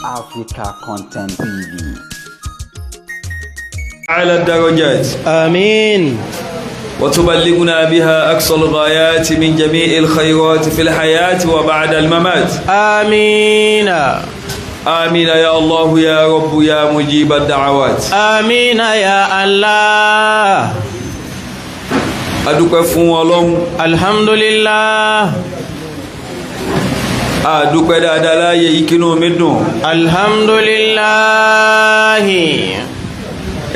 Africa Content TV. على الدرجات آمين. وتبلغنا بها أقصى الغايات من جميع الخيرات في الحياة وبعد الممات. آمين. آمين يا الله يا رب يا مجيب الدعوات. آمين يا الله. adúpẹ́ fún Ọlọ́run. Alhamdulillah. adúpẹ́ dáadáa láyé ìkínú mi dùn. Alhamdulillah.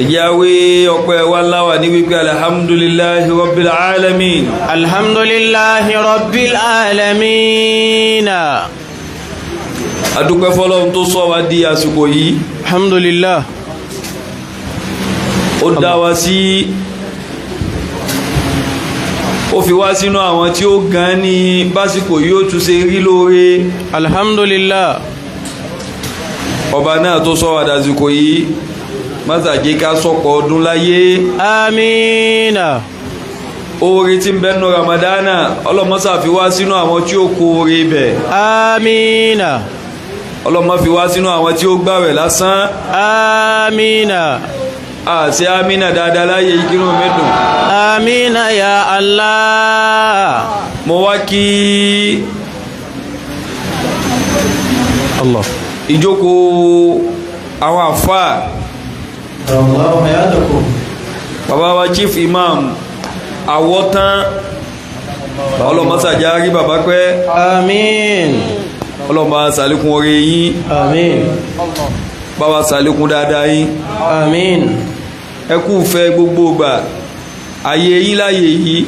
ẹ̀yàwé ọpẹ́ wa láwà ní wípé alhamdulillahi rabbil alamin. Alhamdulillahi rabbil alamin. adúpẹ́ fọ́lọ́run tó sọ wá di àsìkò yìí. Alhamdulillah. ó dá wa sí ó fi wá sínú àwọn tí ó gan ní básìkò yóò tún ṣe rí lóore. Alhamdulillah. ọba náà tó sọ wá dàsìkò yìí mọ́sàgé ká sọ̀pọ̀ ọdún láyé. Amina. oore tí ń bẹ́nu ramadana ọlọ́mọ́sà fi wá sínú àwọn tí ó kó oore bẹ̀. Amina. ọlọ́mọ́ fi wá sínú àwọn tí ó gbààwẹ̀ lásán. Amina. àti amina dáadáa láyé ìkírun mẹ́dùn. Amina ya Allah. mo wá kí Allah. ìjókòó àwọn àfáà. Allah hayatakum. bàbá wa chief imam àwọ̀tán ọlọ́mọ́sàjá rí bàbá pẹ́. Amin. ọlọ́mọ́ sàlékún oore yín. Amin. bàbá sàlékún dáadáa yín. Amin. ẹ kú fẹ́ gbogbo gbà ayé yín láyé yìí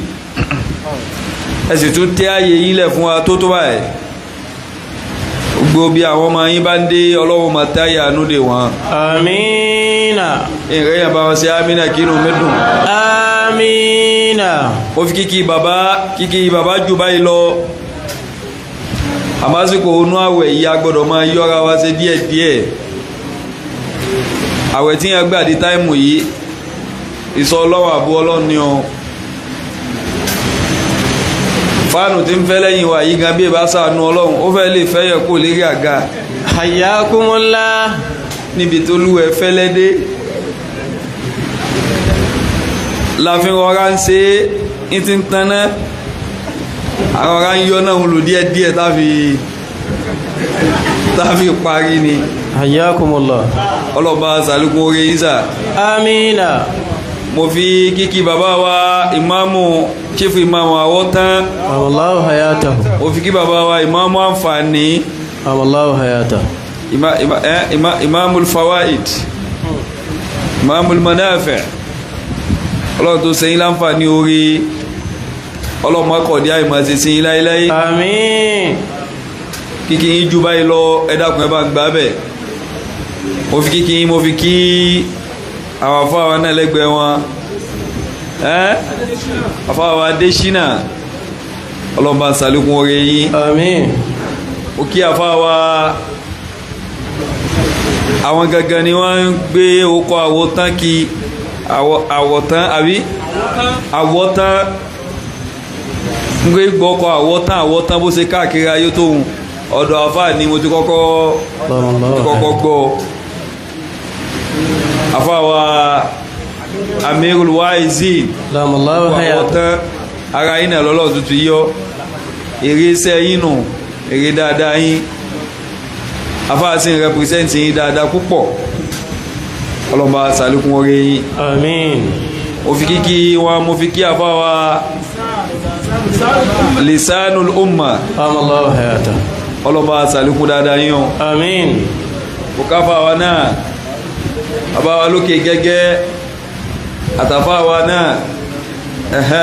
ẹ sì tún tẹ́ ayé yín lẹ̀ fún wa tó tó báyìí. gbogbo bí àwọn ọmọ yín bá ń dé ọlọ́wọ́ máa táyà àánú dè wọ́n. Amina. ìrẹ́ yẹn bá wọn ṣe amina kínú mẹ́dùn. Amina. ó fi kíkí bàbá jù báyìí lọ. àmásìkò onú àwẹ̀ yìí a gbọ́dọ̀ máa yọra wa ṣe díẹ̀díẹ̀. àwẹ̀ tí yẹn gbà di táìmù yìí ìsọ ọlọ́wọ́ àbú ọlọ́run ni ọ. fáànù tí ń fẹ́ lẹ́yìn wa yìí gan bí ìbá ṣàánú ọlọ́run ó fẹ́ lè fẹ́ yẹ kó lérí àga. Hayyakumullah. níbi tó lú ẹ fẹ́lẹ́ dé láàfin ọ̀rá ń ṣe é ti ń tanná àwọn ọ̀rá ń yọ náà ń lò díẹ̀díẹ̀ táfi parí ni. Hayyakumullah. ọlọ́ba sàlékún oore yíṣà. Amina. mo fi kíkí bàbá wa ìmáàmù chief ìmáàmù àwọ̀tán. Allahu hayatahu. mo fi kí bàbá wa ìmáàmù àǹfààní. Allahu hayatahu. ìmáàmù fawaid ìmáàmù manafi. ọlọ́run tó sẹ́yìn láǹfààní orí ọlọ́mọ akọ̀dí àìmọ̀ sí sí láíláí. Àmín. kíkí yín ju báyìí lọ ẹ dákun ẹ bá ń gbà bẹ̀. mo fi kíkí yín mo fi kí àwọn afáwa náà lẹ́gbẹ̀ẹ́ wọn afáwa Adésínà ọlọ́mọ sàlékún orí yín. Àmín. ó kí afáwa àwọn gangan ni wọ́n ń gbé okọ̀ àwọ̀tán kí àwọ̀tán àbí àwọ̀tán ń gbé gbọ́kọ̀ àwọ̀tán bó ṣe káàkiri ayé tóhun ọ̀dọ̀ àfáà ni mo ti kọ́kọ́ gbọ́. àfáà wa Amirul Waizin àwọ̀tán ara yín náà lọ́lọ́ tuntun yọ èrè iṣẹ́ yín nù èrè dáadáa yín àfáà sì ń rẹpírẹsẹ̀ntì yín dáadáa púpọ̀ ọlọ́mọ sàlékún oore yín. Àmín. mo fi kíkí wọn mo fi kí àfáwà lisanul umma. Allahu hayatahu. ọlọ́mọ sàlékún dáadáa yín o. Àmín. mo káfáwà náà àbáwá lókè gẹ́gẹ́ àtàfáwà náà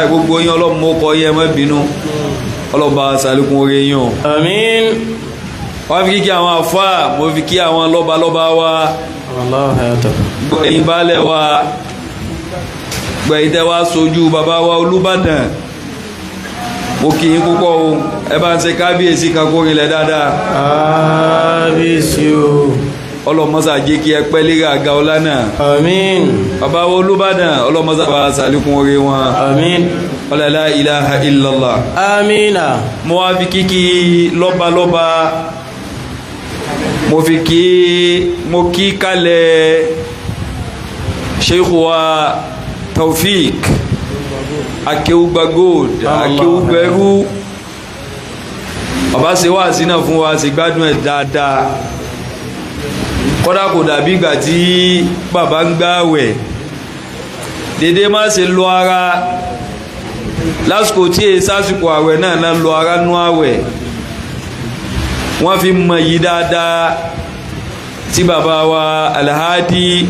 gbogbo yín ọlọ́mọ kọ yẹ mọ́ bínú ọlọ́mọ sàlékún oore yín o. Àmín. wọ́n fi kíkí àwọn àfáà mo fi kí àwọn lọ́balọ́ba wa. Allahu hayatahu. gbẹ̀yìn balẹ̀ wa gbẹ̀yìn tẹ́ wá sojú bàbá wa Olúbàdàn mo kì í púpọ̀ o ẹ bá ń ṣe kábíyèsí kan kó rinlẹ̀ dáadáa. Kábíyèsí o. ọlọ́mọ́sà jẹ́ kí ẹ pẹ́ lérí àga ọlá náà. Àmín. bàbá wa Olúbàdàn ọlọ́mọ́sà bá sàlékún oore wọn. Àmín. la ilaha illallah. Amina. mo wá fi kíkí lọ́balọ́ba mo mo kí kalẹ̀ sheikh wa Taufik Akeugba Gold Akeugberu bàbá ṣe wá sínà fún wa sì gbádùn ẹ̀ dáadáa kódà kò dàbí ìgbà tí bàbá ń gbààwẹ̀ dédé má ṣe lọ ara lásìkò tí èyí sásìkò àwẹ̀ náà lọ ara nú àwẹ̀ wọ́n fi mọ̀ yí dáadáa tí bàbá wa Alhadi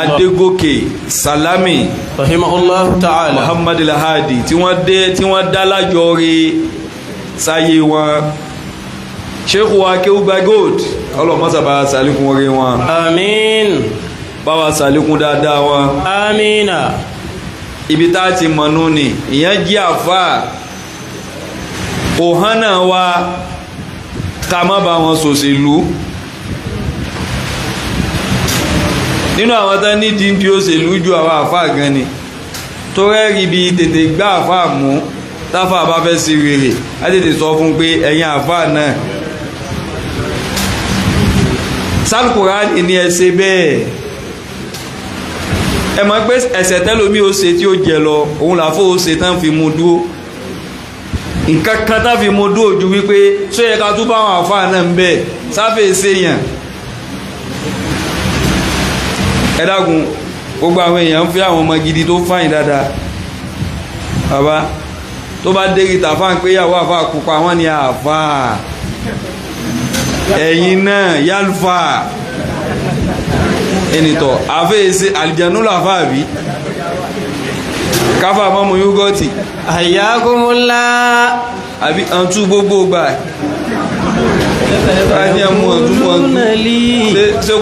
Adégòkè Salami rahimahullahu ta'ala Muhammad Alhadi tí wọ́n dá lájọ rí sáyé wọn Sheikh wa Akeugba Gold ọlọ́mọ́sà bá sàlékún orí wọn àmín bá wa sàlékún dáadáa wọn àmínà ibi tá ti mọ̀nú ni ìyẹn jí àfà òhánà wa ká má bá wọn ṣòṣèlú nínú àwọn tán nídìí bí ó ṣèlú ju àwọn àfà gan ni tó rẹ́rìí bí tètè gbá àfà mú táfà bá fẹ́ sí rere á tètè sọ fún pé ẹ̀yin àfà náà sálùkùránì ní ẹsẹ bẹ́ẹ̀ ẹ mọ̀ pé ẹ̀ṣẹ̀ tẹ́lómi ó ṣe tí ó jẹ lọ òun làfó ó ṣe tán fi mú dúó nǹkan kan tán fi mú dúó ju wípé tó yẹ ká tún bá àwọn àfáà náà ń bẹ sáfẹ́ ṣèyàn ẹ dákun gbogbo àwọn èèyàn ń fi àwọn ọmọ gidi tó fáyìn dáadáa bàbá tó bá dérí tàfáà ń pé yàwó àfáà pupa wọn ni àfáà ẹ̀yin náà yálfà ẹnitọ̀ àfẹ́ẹ̀ẹ́sẹ́ àlìjànú làfà bí káfà mọ́mù yúgọ́tì hayyakumullah àbí àǹtú gbogbo gbà káàkiri àmú àǹtú ṣe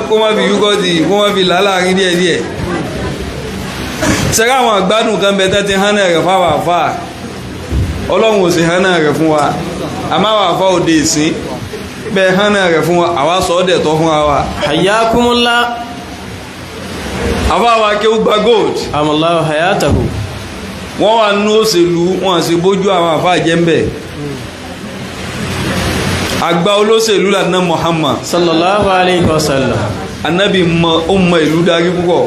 kó má fi yúgọ́tì kó má fi láàárín díẹ̀díẹ̀ ṣẹ́rẹ́ àwọn àgbádùn kan bẹ̀tẹ́ ti hánà rẹ̀ fáwà fà ọlọ́run ò sì hánà rẹ̀ fún wa àmáwà fà òde ìsìn bẹ́ẹ̀ hánà rẹ̀ fún wa àwa sọ ọ́dẹ̀ tọ́ fún wa hayyakumullah àfáwà Akeugba Gold amallahu hayatahu wọ́n wà nínú òṣèlú wọn sì bójú àwọn àfáà jẹ́ ń bẹ̀ àgbà olóṣèlú lànà Muhammad sallallahu alayhi wa sallam anábì mọ ìlú darí púpọ̀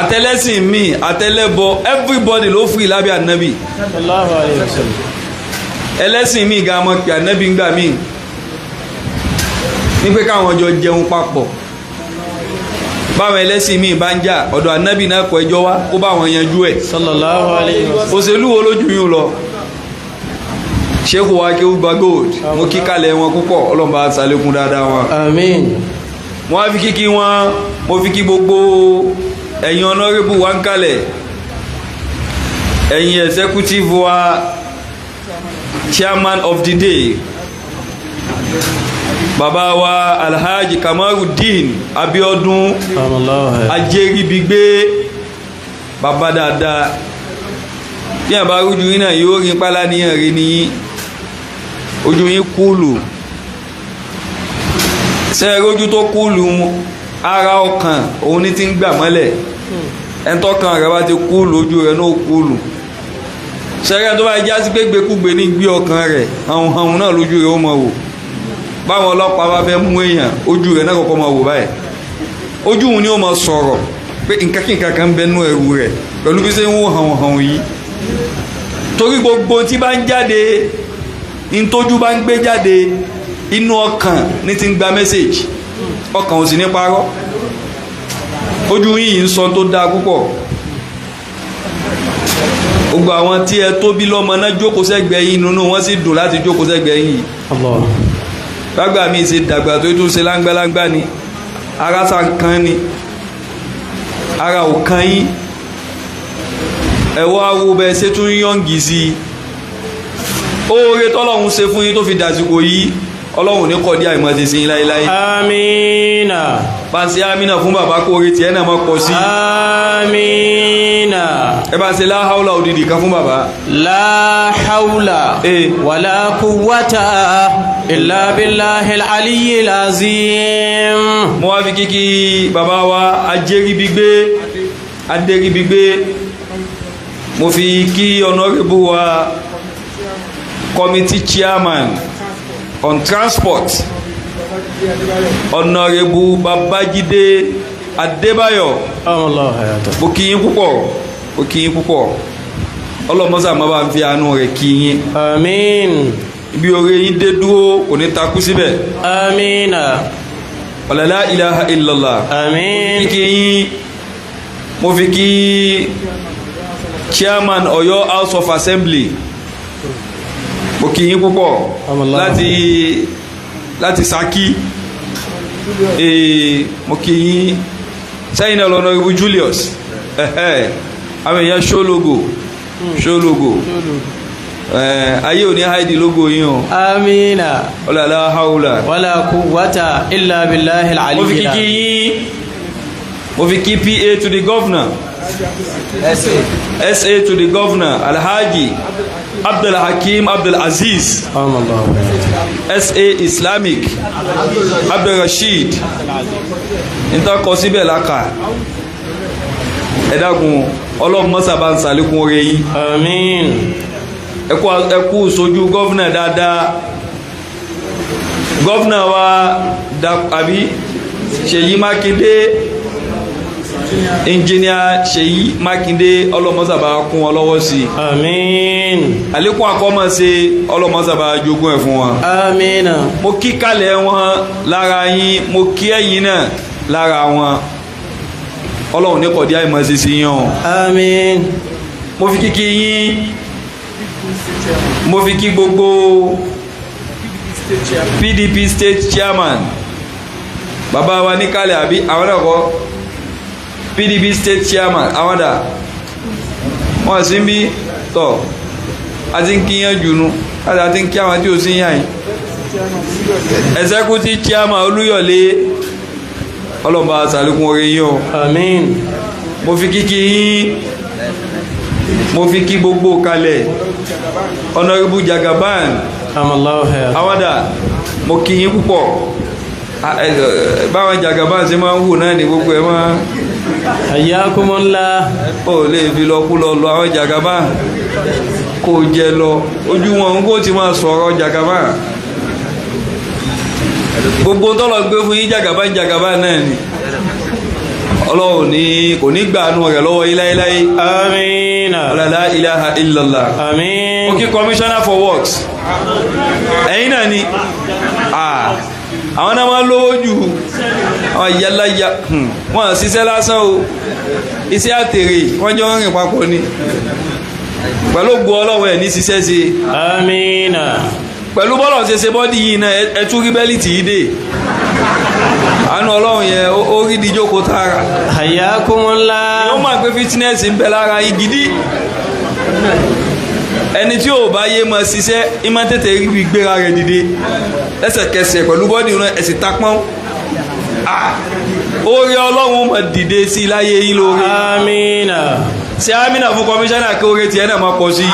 àtẹlẹ́sìn mi àtẹlẹ́bọ everybody ló free lábẹ́ anábì sallallahu alayhi wa sallam ẹlẹ́sìn mi ga mọ́ pé anábì ń gbà mí ní pé káwọn jọ jẹun papọ̀ báwọn ẹlẹ́sìn mi bá ń jà ọ̀dọ̀ anábì náà kọ ẹjọ́ wá kó bá wọn yanjú ẹ̀ sallallahu alayhi wa sallam òṣèlú wo lójú yín lọ Sheikh wa Akeugba Gold mo kí kalẹ̀ wọn púpọ̀ ọlọ́mọba ṣàlékún dáadáa wọn àmín wọ́n á fi kíkí wọn mo fi kí gbogbo ẹ̀yin honorable wa ń kalẹ̀ ẹ̀yin executive wa chairman of the day bàbá wa Alhaji Kamaruddin Abiodun Ajéribigbe bàbá dáadáa bí àbá rújú yín náà yóò rí pálá níyàn rí ní ojú yín kúlù ṣe rójú tó kúlù ara ọkàn òun ní ti ń gbà mọ́lẹ̀ ẹ̀ńtọ́kàn rẹ̀ bá ti kúlù ojú rẹ̀ náà kúlù ṣẹ́rẹ́ tó bá já sí pé gbékúgbé ní gbé ọkàn rẹ̀ àwọn náà lójú rẹ̀ ó mọ̀ wò báwọn ọlọ́pàá bá fẹ́ mú èèyàn ojú rẹ̀ náà kọ́kọ́ mọ̀ wò báyìí ojú òun ni ó mọ̀ sọ̀rọ̀ pé nǹkan kí nǹkan kan bẹnu ẹ̀rù rẹ̀ pẹ̀lú bí ṣe ń wò hàn yìí torí gbogbo tí bá ń jáde ní tójú bá ń gbé jáde inú ọkàn ní ti ń gba mẹ́sẹ̀jì ọkàn ò sì ní parọ́ ojú yìí ń sọ tó dáa púpọ̀ gbogbo àwọn tí ẹ tóbi lọ́mọ náà jókòó sẹ́gbẹ̀ẹ́ yìí nínú wọ́n sì dùn láti jókòó sẹ́gbẹ̀ẹ́ yìí lágbà mi ṣe dàgbà tó tún ṣe láńgbáláńgbá ni ara sá kan ni ara ò kan yín ẹ̀wọ́ awo bẹ́ẹ̀ ṣe tún yọ̀ǹgì sí i oore tọ́lọ́hun ṣe fún yín tó fi dàsìkò yìí ọlọ́run ní kọ́ dí àìmọ́ ti sin láíláí amina bá ń ṣe amina fún bàbá kó orí tiẹ̀ náà mọ́ pọ̀ sí amina ẹ bá ń ṣe láháúlà òdìdí kan fún bàbá láháúlà wàlá quwwata illa billahil aliyyil azim mo wá fi kíkí bàbá wa Adéribigbe mo fi kí honorable wa committee chairman on transport Honorable Babajide Adébáyọ̀ Allah hayata. mo kí yín púpọ̀ ọlọ́mọ́sà máa bá ń fi àánú rẹ̀ kí yín. Àmín. Ibi oore yín dé dúró kò ní takú síbẹ̀. Àmín. La ilaha illallah. Àmín. Kí yín mo fi kí chairman Ọ̀yọ́ House of Assembly mo kí yín púpọ̀ láti Ṣakí mo kí yín sẹ́yìn náà lọ́nà Honorable Julius àwọn èèyàn show logo ayé ò ní haidi logo yín o. Amina. la hawla wala quwwata illa billahi al-ali. mo fi kí PA to the governor, SA to the governor Alhaji Abdul Hakim Abdul Aziz, SA Islamic Abdul Rashid níta kọ síbẹ̀ láka ẹ̀dàgùn ọlọ́run mọ́sà bá ń sàlékún oore yìí. Àmín. ẹkú sojú gọ́vnà dáadáa, gọ́vnà wa àbí Ṣèyí Mákindé, engineer Ṣèyí Mákindé, ọlọ́mọ́sà bá kún wọn lọ́wọ́ sí. Àmín. àlékún àkọ́mọ̀ sí ọlọ́mọ́sà bá jogún ẹ̀ fún wọn. Àmín. mo kí kalẹ̀ wọn lára yín, mo kí ẹ̀yin náà lára wọn, ọlọ́run ní kọ̀dí àìmọ̀ sí sí yàn. Àmín. mo fi kíkí yín, mo fi kí gbogbo PDP state chairman bàbá wa ní kalẹ̀ àbí àwọn náà kọ́ PDP state chairman àwọn dà wọ́n sì ń bí tọ̀ àti ń kíyàn jùnú àti ń kí àwọn tí ó sì ń yàn yìí. executive chairman Olúyọ̀lé, ọlọ́mọba sàlékún oore yín o. Àmín. mo fi kíkí yín, mo fi kí gbogbo kalẹ̀ Honorable Jagaban awada, mo kí yín púpọ̀. báwọn Jagaban ṣe máa ń wù náà ní gbogbo ẹ̀ máa Hayyakumullah. ó lè fi lọ kú lọ àwọn Jagaban kò jẹ lọ ojú wọn ń kó ti máa sọ̀rọ̀ Jagaban. gbogbo tọ́lọ̀ gbé fún yín Jagaban náà ni ọlọ́run ní kò ní gbàánú rẹ̀ lọ́wọ́ iláíláí. Àmín. la ilaha illallah. Àmín. Okay, commissioner for works ẹ̀yin náà ni àwọn náà máa lówó jù àwọn ìyáláyà wọ́n ṣiṣẹ́ lásán o, iṣẹ́ àtèrè wọ́n jọ ń rìn papọ̀ ni pẹ̀lú ògbó ọlọ́run ẹ̀ ní ṣiṣẹ́ sí. Àmín. pẹ̀lú bọ́lọ̀ ṣe bọ́dì yìí náà ẹtú rí bẹ́lìtì yìí dé àánú ọlọ́run yẹn ó rí díjókòó tààrà. Hayyakumullah. ó máa gbé fitness ń bẹ lára igidi. ẹni tí ò bá yé máa ṣiṣẹ́ ìmọ̀ tètè rí gbéra rẹ̀ dìde lẹ́sẹ̀kẹsẹ̀ pẹ̀lú bọ́dì náà ẹ̀sìn tapọ́n. oore ọlọ́run máa dìde sí láyé yín lórí. Àmín. ṣe àmínà fún kọmíṣánná kí oore tiẹ̀ náà máa pọ̀ sí.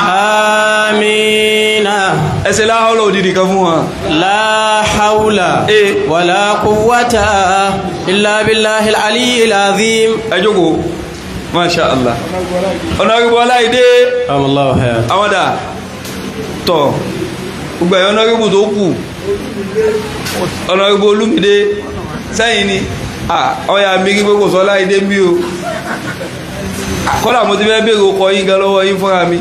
Àmín. ẹsẹ̀ láhọ́lọ́ òdìdí kan fún wọn. La hawla wala quwwata illa billahi al-aliyyil azim. ẹ jókòó, masha Allah. Honorable Ọláìdé àwọn dà tọ̀ gbogbo ẹ̀yọ́ Honorable tó kù, Honorable Olúmídé sẹ́yìn ni ọ̀yà mi kí gbogbo sọ Ọláìdé bí o. kọ́lá mo ti fẹ́ bèèrè ọkọ̀ yín gan lọ́wọ́ yín fúnra mi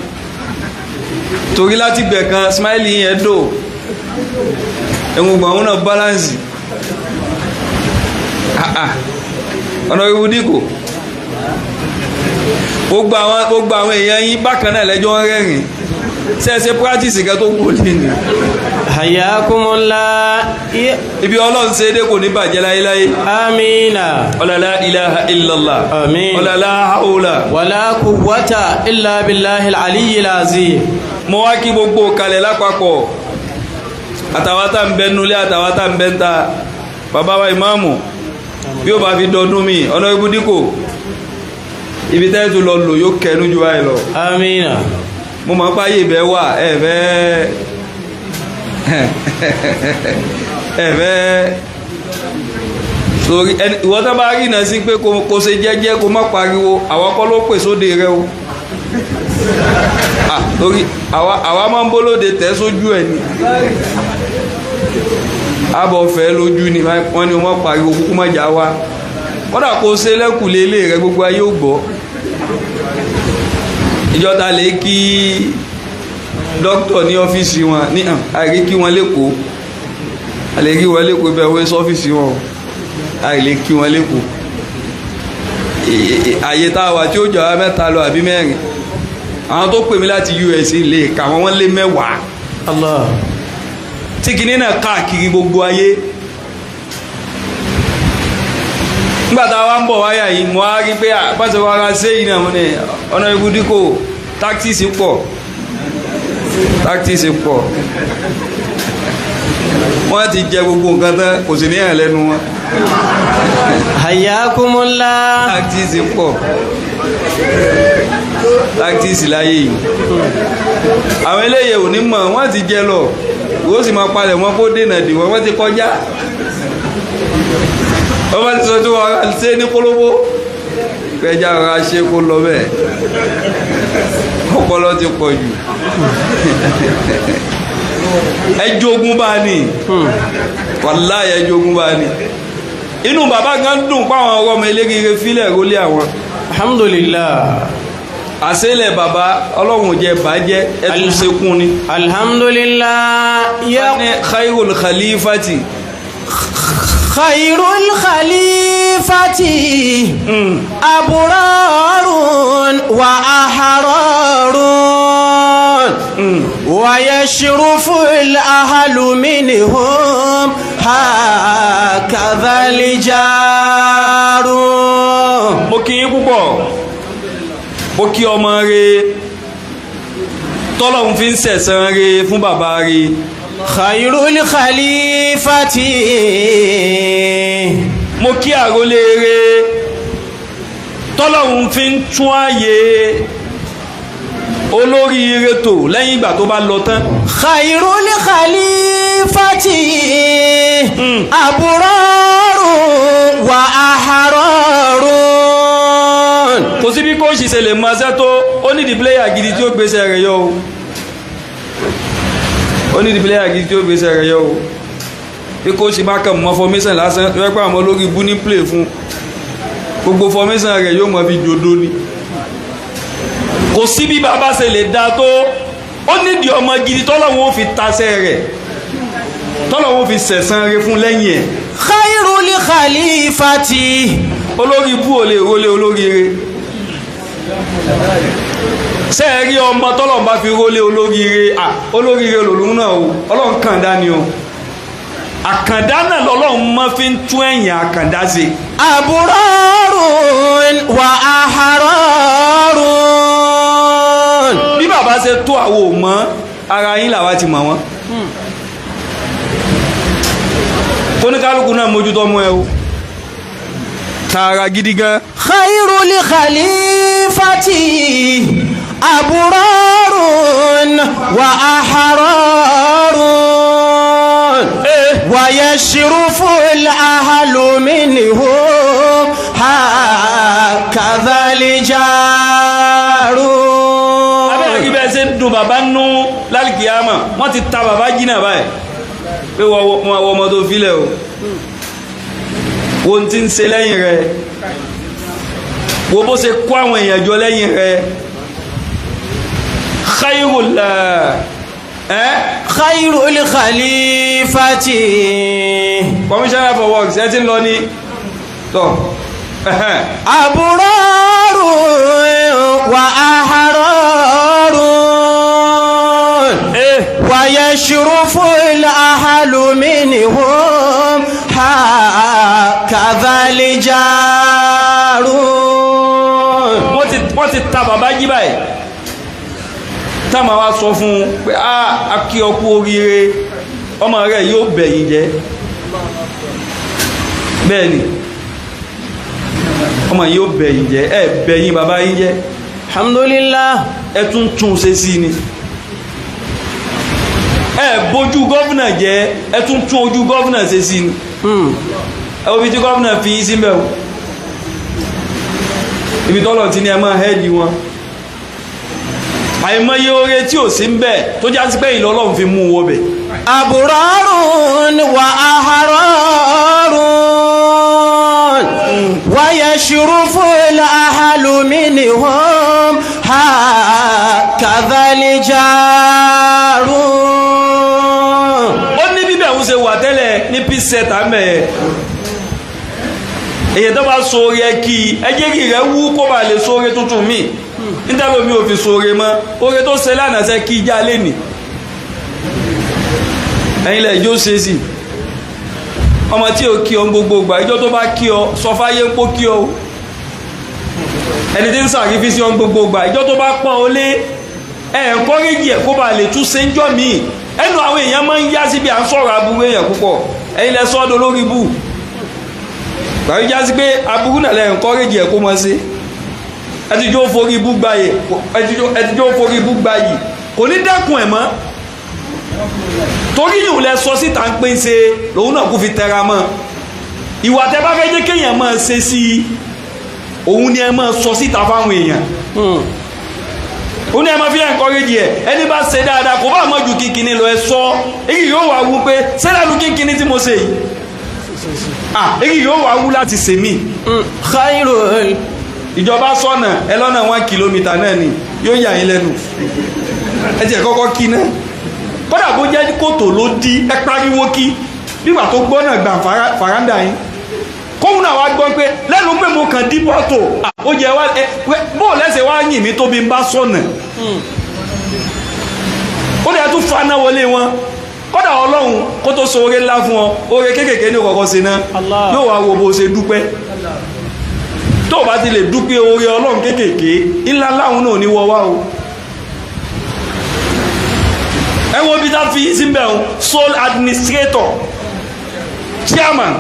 torí láti bẹ̀ kan smile yẹn dò ẹ̀wọ̀n àwọn náà balance. Honorable Dikko gbogbo àwọn èèyàn yín bákan náà lẹ́jọ́ ń rẹ́rìn ṣẹ́ẹ̀ṣẹ́ practice kan tó kò lè ní. Hayyakumullah. ibi ọlọ́run ṣe é dé kò ní bàjẹ́ láyéláyé. Àmín. la ilaha illallah. Àmín. la hawla wala quwwata illa billahi al-aliyyil azim. mo wá kí gbogbo kalẹ̀ lápapọ̀ àtàwátà ń bẹ nulẹ̀ àtàwátà ń bẹ ń ta bàbá wa ìmáàmù bí ó bá fi dọdún mi Honorable Dikko ibi tẹ́ tó lọ lò yóò kẹnu jù báyìí lọ. Àmín. mo máa ń páyé ibẹ̀ wà ẹ̀fẹ́ sórí ìwọ́n tó bá rí náà sí pé kò ṣe jẹ́jẹ́ kó má pariwo àwọn kọ́ ló pè sóde rẹ o. torí àwa máa ń bólóde tẹ́ sójú ẹ̀ ni àbọ̀ fẹ́ lójú ni wọ́n ní wọ́n pariwo kúkú má jà wá kódà kó ṣe lẹ́kùlé ilé rẹ gbogbo ayé ò gbọ́ ìjọta lè kí dókítà ní ọ́fíìsì wọn ní àìrí kí wọ́n lẹ́kọ̀ọ́ àlè kí wọ́n lẹ́kọ̀ọ́ bẹ́ẹ̀ wọ́n sọ́fíìsì wọn àìlè kí wọ́n lẹ́kọ̀ọ́ àyè tá a wà tí ó jọ mẹ́ta lọ àbí mẹ́rin àwọn tó pè mí láti US lè kà wọ́n lé 10 Allah tí kìíní náà káàkiri gbogbo ayé nígbàtà wa ń bọ̀ wáyà yìí mo á rí pé àpáṣẹ wa ra sí ìrìnà mọ́ ní ọ̀nà ibùdíkò táktíìsì pọ̀ wọ́n ti jẹ gbogbo nǹkan tán kò sì ní ẹ̀ lẹ́nu wọn hayyakumullah táktíìsì láyé yìí àwọn eléyè ò ní mọ̀ wọ́n ti jẹ lọ wọ́n sì máa palẹ̀ wọn kó dènà dì wọ́n ti kọjá wọ́n bá ti sọ tí wọ́n ṣe ní kólóbó kẹjá ọ̀rá ṣe kó lọ bẹ́ẹ̀ ọpọlọ ti pọ̀ jù ẹjọ́gún bá ní wàláhì ẹjọ́gún bá ní inú bàbá gan dùn páwọn ọmọ elégire fílẹ̀ rólé àwọn alhamdulillah àṣẹlẹ̀ bàbá ọlọ́run jẹ bàjẹ́ ẹtù sekún ni alhamdulillah ya ní khairul khalifati aburarun wa ahararun wa yashrufu al-ahlu minhum hakadha al-jarun. mo kí yín púpọ̀ mo kí ọmọ rẹ̀ tọ́lọ́run fi ń sẹ̀san rẹ̀ fún bàbá rẹ̀ khairul khalifati mo kí àrólé rẹ̀ tọ́lọ́run fi ń tún ààyè olórí ire tò lẹ́yìn ìgbà tó bá lọ tán khairul khalifati aburarun wa ahararun. kò sí bí kò ṣiṣẹ́ lè máa ṣẹ́ tó ó nídìí pléyà gidi tí ó gbéṣẹ́ rẹ̀ yọ ó nídìí pléyà gidi tí ó gbéṣẹ́ rẹ̀ yọ bí kò ṣe bá kàn mọ́ formation lásán rẹ́pẹ́ àwọn olórí bú ní play fún gbogbo formation rẹ̀ yóò mọ̀ bí jòdó ni kò sí bí bàbá ṣe lè dá tó ó nídìí ọmọ gidi tọ́lọ́wọ́n ó fi tasẹ́ rẹ̀ tọ́lọ́wọ́n ó fi sẹ̀san rẹ̀ fún lẹ́yìn ẹ̀ khairul khalifati olórí bú ò lè rólé olórí rẹ̀ ṣe é rí ọmọ tọ́lọ́run bá fi rólé olórí rẹ̀ olórí rẹ̀ lòlún náà o ọlọ́run kàndá ni o àkàndá náà lọ́lọ́run mọ́ fi ń tún ẹ̀yìn àkàndá sí aburarun wa ahararun. bí bàbá ṣe tó àwọ̀ mọ́ ara yín làwa ti mọ̀ wọ́n kóníkálùkù náà mójútó ọmọ ẹ o tààrà gidi gan. khairul khalifati aburarun wa ahararun wa yashrufu al-ahlu minhum hakadha al-jarun. abẹ́rẹ́ kí bẹ́ẹ̀ ṣe ń dùn bàbá nú lálùkìyàmà wọ́n ti ta bàbá jìnnà báyìí pé wọ́n ọmọ tó filẹ̀ o wo ti ń ṣe lẹ́yìn rẹ̀ wo bó ṣe kó àwọn èèyàn jọ lẹ́yìn rẹ̀ khairul khalifati. commissioner for works ẹ ti ń lọ ní tọ́ aburarun wa ahararun wa yashrufu al-ahlu minhum hakadha al-jarun. wọ́n ti ta bàbá jí báyìí táàmà wá sọ fún un pé a kí ọ kú oríire ọmọ rẹ̀ yóò bẹ̀yìn jẹ́ bẹ́ẹ̀ ni ọmọ yóò bẹ̀yìn jẹ́ ẹ bẹ̀yìn bàbá yín jẹ́ alhamdulillah ẹ tún ṣe sí ni ẹ bójú gọ́vùnà jẹ́ ẹ tún ojú gọ́vùnà ṣe sí ni ẹ wo bí tí gọ́vùnà fi yín sí mẹ́wọ́ ibi tọ́lọ̀ tí ní ẹ máa hẹ́ẹ̀dì wọn àìmọye oore tí ò sí ń bẹ tó já sí pé ìlọ́lọ́run fi mú wọ bẹ̀. aburarun wa aha ṣe wà tẹ́lẹ̀ ní peace center mẹ́ẹ̀ èyí tó bá sóore ẹ kí ẹjẹ́ kí rẹ wú kó bá lè sóore tuntun mi nítorí omi ò fi sóore mọ́ oore tó ṣe lánàá ṣe kí já lé nì ẹ̀yin lẹ̀ ijó ṣe sí ọmọ tí ò kí ọ gbogbo gbà ìjọ tó bá kí ọ sọ fáyé ń pó kí ọ ẹni tí ń sàrífísí ọ gbogbo gbà ìjọ tó bá pọ́n ọ lé ẹ̀ẹ̀kọ́rẹ́jì ẹ̀ kó bá lè tún ṣe ń jọ míì ẹnu àwọn èèyàn máa ń yá síbi à ń sọ̀rọ̀ aburú èèyàn púpọ̀ ẹ̀yin lẹ sọ́dọ̀ lórí bù gbàgbé já sí pé aburú náà lẹ ẹ̀ẹ̀kọ́rẹ́jì ẹ̀ kó mọ́ sí ẹtìjọ́ forí bú gbayè ẹtìjọ́ forí bú gbayì kò ní dẹ́kun ẹ̀ mọ́ torí yìí lẹ sọ síta ń pín ṣe lòun náà kò fi tẹra mọ́ ìwà tẹ bá fẹ́ jẹ́ kéèyàn máa ṣe sí i òun ni ẹ máa sọ síta fáwọn èèyàn ó ní ẹ máa fi encourage ẹ ẹni bá ṣe dáadáa kò bá mọ̀ ju kínkínní lọ ẹ sọ èyí yóò wá wú pé sẹ́dánù kínkínní tí mo ṣe yìí èyí yóò wá wú láti ṣe mí. khairul. ìjọba sọ̀nà ẹ lọ́nà 1 kìlómítà náà ni yóò yà yín lẹ́nu ẹ tiẹ̀ kọ́kọ́ kí náà kódà bó jẹ́ kòtò ló di ẹ pariwo kí nígbà tó gbọ́ náà gbà fàrándà yín kóhun náà wá gbọ́ pé lẹ́nu pé mo kàn dí bọ́tò ó jẹ́ wá bó lẹ́sẹ̀ wá yìn mí tó bí n bá sọ̀nà ó lè tún faná wọlé wọn kódà ọlọ́run kó tó so oore ńlá fún ọ oore kéékèèké ní kọ̀ọ̀kan sí náà yóò wá wo bó ṣe dúpẹ́ tó o bá ti lè dúpẹ́ oore ọlọ́run kéékèèké ńlá láwọn náà ní wọ́ wá o ẹ wo bí tá fi yí sí bẹ́ẹ̀ o sole administrator chairman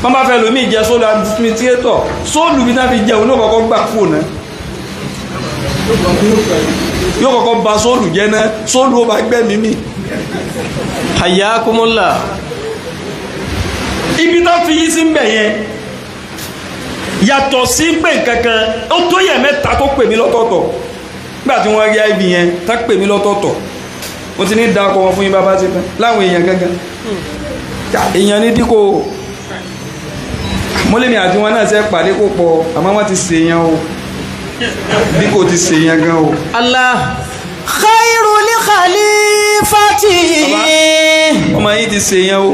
wọ́n bá fẹ́ lómi jẹ́ sole administrator sóòlù bí náà fi jẹun náà kọ́kọ́ gbà fún náà yóò kọ́kọ́ ba sóòlù jẹ́ náà sóòlù ó bá gbẹ́mí mi. hayyakumullah. ibi tó fi yí sí ń bẹ̀ yẹn yàtọ̀ sí pé kankan ó tó yẹ mẹ́ta tó pè mí lọ́tọ̀ọ̀tọ̀ nígbà tí wọ́n rí ibi yẹn tá pè mí lọ́tọ̀ọ̀tọ̀ mo ti ní dákọ̀ wọn fún yín bàbá ti tán láwọn èèyàn gangan èèyàn ní díkò mọ́lẹ́mí àti wọn náà ṣe pàdé kó pọ̀ àmọ́ wọ́n ti ṣèyàn o díkò ti ṣèyàn gan o. Allah khairul khalifati. ọmọ yìí ti ṣèyàn o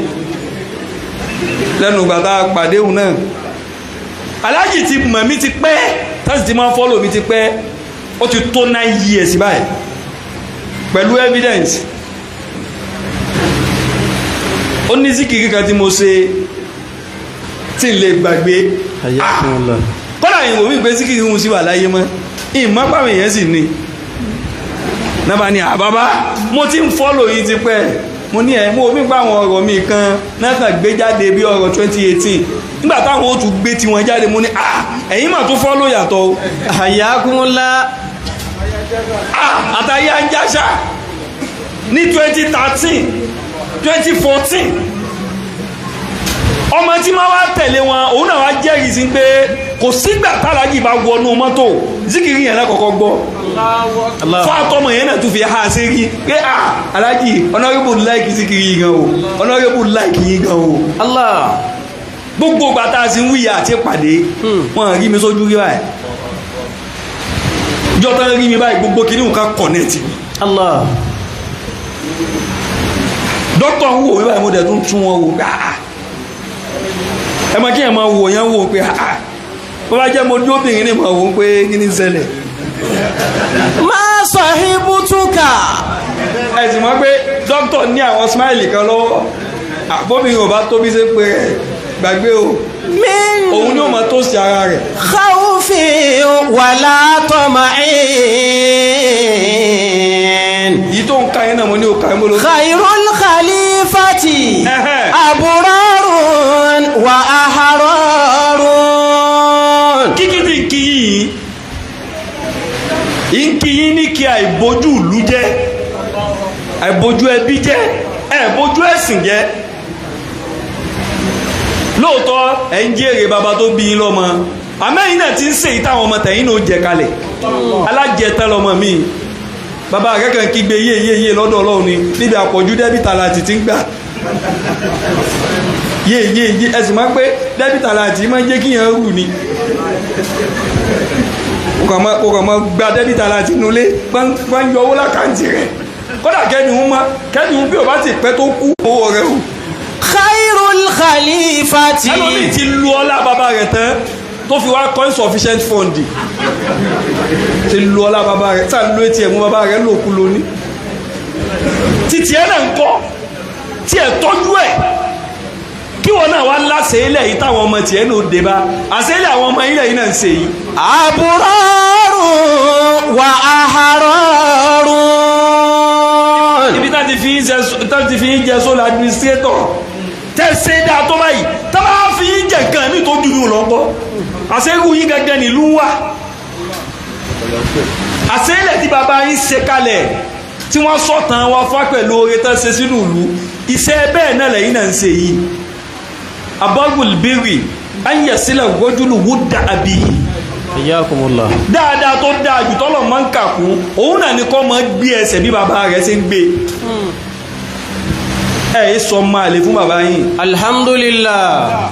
lẹ́nu gbàtà pàdé òun náà aláàjì ti mọ̀ mí ti pẹ́ tásì ti máa ń fọ́lò mi ti pẹ́ ó ti tó 9 years báyìí pẹ̀lú evidence ó ní síkìrì kan tí mo ṣe tí n lè gbàgbé kọ́lá ìwò wípé síkìrì ń sí wà láyé mọ́ ìmọ̀ pàmì yẹn sì ni náà ní àbábá mo ti ń fọ́lò yìí ti pẹ́ mo ní ẹ̀ mo wípé àwọn ọ̀rọ̀ mi kan náà kàn gbé jáde bí ọ̀rọ̀ 2018 nígbà táwọn ó tún gbé tiwọn jáde mo ní ẹ̀yin mà tún fọ́lò yàtọ̀ o. hayyakumullah. àtàyé anjáṣà ní 2013 2014 ọmọ tí máa wá tẹ̀lé wọn òun náà wá jẹ́rìí sí pé kò sígbà tálájì bá wọnú mọ́tò zikiri yẹn lákọ̀ọ́kọ́ gbọ́ fátọ́mọ̀ yẹn náà tún fi ha sí rí pé alájì honorable like zikiri yìí gan o honorable like yìí gan o. Allah gbogbo gbàtà sí ń wíyà àti pàdé wọn rí mi sójú rí báyìí jọta rí mi báyìí gbogbo kìíní nǹkan kọ̀nẹ́tì. Allah dókítà ń wò mí báyìí mo dẹ̀ tún wọn wò gbà ẹ máa kí ẹ máa wò yẹn wò pé bó bá jẹ́ mo dúró bìnrin ní ma wò pé kí ni ṣẹlẹ̀. ma sahibutuka. ẹ sì mọ̀ pé dókítà ní àwọn smile kan lọ́wọ́ àbóbìnrin ò bá tóbi ṣe pé gbàgbé o òun ni ó máa tó sí ara rẹ̀. khawfi wala tama'in. yìí tó ń ka yẹn náà mo ní o ka yẹn mo lọ. khairul khalifati aburarun wa ahararun. kíkìtì nkìyí ní kí àìbójú ìlú jẹ́ àìbójú ẹbí jẹ́ àìbójú ẹ̀sìn jẹ́ lóòótọ́ ẹ̀ ń jèrè bàbá tó bí yín lọ́mọ àmẹ́yìn náà ti ń ṣèyí táwọn ọmọ tẹ̀yìn náà jẹ kalẹ̀ alájẹtẹ́ lọ́mọ mi bàbá akẹ́kọ̀ọ́ kígbe yéyéyé lọ́dọ̀ ọlọ́run ni níbi àpọ̀jù dẹ́bìtà láti ti ń gbà yéyéyé ẹ̀sìn máa ń pé dẹ́bìtà láti máa ń jẹ́ kíyàn rù ni o kàn máa gba dẹ́bìtà láti nulẹ̀ gbá ń yọ owó lákàntì rẹ̀ kódà kẹ́ni bí o bá ti pẹ́ tó kú owó rẹ̀ o. Khairul khalifati. ẹlòmíì ti lu ọlá bàbá rẹ̀ tán tó fi wá kọ́ insufficient fund ti lu ọlá bàbá rẹ̀ tá lu etí ẹ̀ mú bàbá rẹ̀ lòkú lónìí títí ẹ̀ náà ń kọ́ tí ẹ̀ tọ́jú ẹ̀ kí wọn náà wá láṣẹ ilẹ̀ yìí táwọn ọmọ tiẹ̀ náà dé bá àṣẹ ilẹ̀ àwọn ọmọ ilẹ̀ yìí náà ń ṣe yìí. Aburaru wa ahararu. ibi tá ti fi ń jẹ sólà administrator tẹ̀sẹ̀ dáa tó báyìí tá bá fi ń jẹ gan ní tó dúró lọ́pọ̀ àṣẹ́gun yín gangan nílùú wa àṣẹ ilẹ̀ tí bàbá yín ṣe kalẹ̀ tí wọ́n sọ̀tàn wa fá pẹ̀lú oore tán ṣe sínú ìlú iṣẹ́ bẹ́ẹ̀ náà lẹ́yìn náà ń ṣe yìí. abagul biri an yasila rajulu wudda abihi. Hayyakumullah. dáadáa tó dáa jù tọ́lọ̀ máa ń kà kún òun náà ni kọ́ máa gbé ẹsẹ̀ bí bàbá rẹ̀ ṣe ń gbé. ẹ sọ máa lè fún bàbá yín. Alhamdulillah.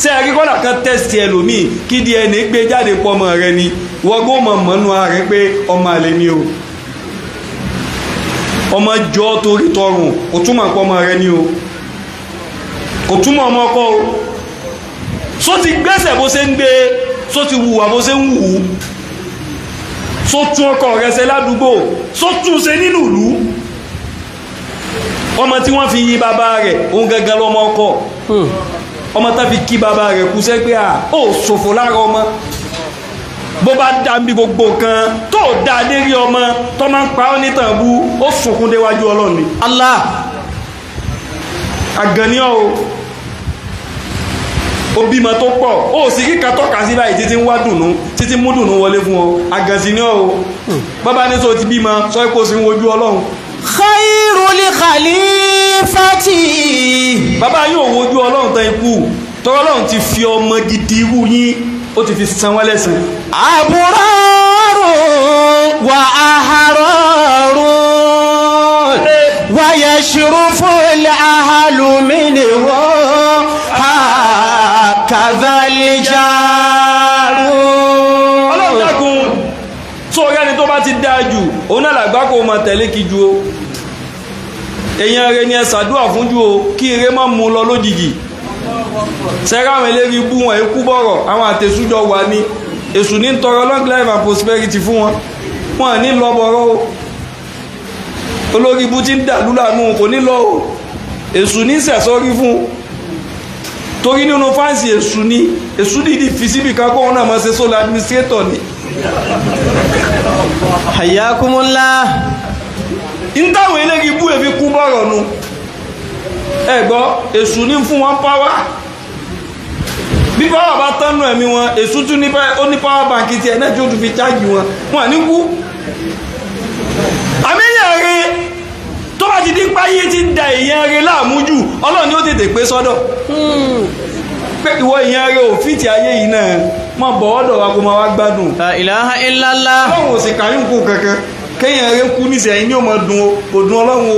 ṣé ẹ rí kọ́lá kan tẹ́sítì ẹlòmíì kí DNA gbé jáde pọ̀ ọmọ rẹ ni wọ́gbọ́n mọ̀ mọ́nú ara rẹ pé ọmọ àlè ni o. ọmọ jọ torí tọrùn kò túmọ̀ pọ̀ ọmọ rẹ ni o. kò túmọ̀ ọmọ ọkọ o. só ti gbẹ́sẹ̀ bó ṣe ń gbé só ti wùwà bó ṣe ń wù ú. só tún ọkọ rẹ ṣe ládùúgbò só tún ṣe nínú ìlú. ọmọ tí wọ́n fi yí bàbá rẹ̀ òun gangan lọ́mọ ọkọ. ọmọ tá fi kí bàbá rẹ̀ kú sẹ́gbẹ́ à ó ṣòfò lára ọmọ bó bá dá bí gbogbo kan tó dá lérí ọmọ tó máa ń pa ọ́ nítàn bú ó sunkún déwájú Ọlọ́run ni. Allah àgànníọ́ o bímọ tó pọ̀ ó sì kíkà tọ́ka sí báyìí títí ń wá dùnú títí mú dùnú wọlé fún ọ àgànníọ́ o bàbá ní sọ ti bímọ sọ pé kò sí ń wojú Ọlọ́run. Khairul khalifati. bàbá yóò wojú Ọlọ́run tán ikú tọ́rọ Ọlọ́run ti fi ọmọ gidi irú yín ó ti fi san wọ́n lẹ́sìn. Aburaru wa ahararu wa yashrufu al-ahlu minhu hakadha al-jaru. Ọlọ́run dákun tó rẹ́ni tó bá ti dáa jù òun náà làgbá kó máa tẹ̀lé kí ju o èèyàn rẹ ni ẹ ṣàdúrà fún ju o kí ire má mú lọ lójijì sẹ́rẹ́ àwọn eléri bú wọn ikú bọ̀rọ̀ àwọn àtẹ̀sújọ wà ní èṣù ní tọrọ long life and prosperity fún wọn ní lọ bọ̀rọ̀ o olórí ibú tí ń dà lúlànú kò ní lọ o èṣù ní sẹ̀sọ́rí fún torí nínú fáǹsì èṣù dídì fi síbi kan kó wọn náà máa ṣe sólà administrator ni. Hayyakumullah. ń táwọn eléri bú èfi kú bọ̀rọ̀ nu ẹ̀gbọ́ èṣù ní fún wọn pàwà bí pàwà bá tánú ẹ̀mí wọn èṣù tún ó ní pàwà báńkì tí ẹ̀nẹ́ tí ó tún fi chájì wọn ní kú àmìyàn rẹ tó bá ti dín páyé tí ń da èèyàn rẹ láàmú jù Ọlọ́run ni ó tètè pé sọ́dọ̀ pé ìwọ èèyàn rẹ ò fìtì ayé yìí náà mọ bọ̀ ọ́dọ̀ wa kó máa wá gbádùn. La ilaha illallah. Ọlọ́run ò sì kàyún kú kankan kéèyàn rẹ kú nísìnyí ní ó máa dùn o kò dùn Ọlọ́run o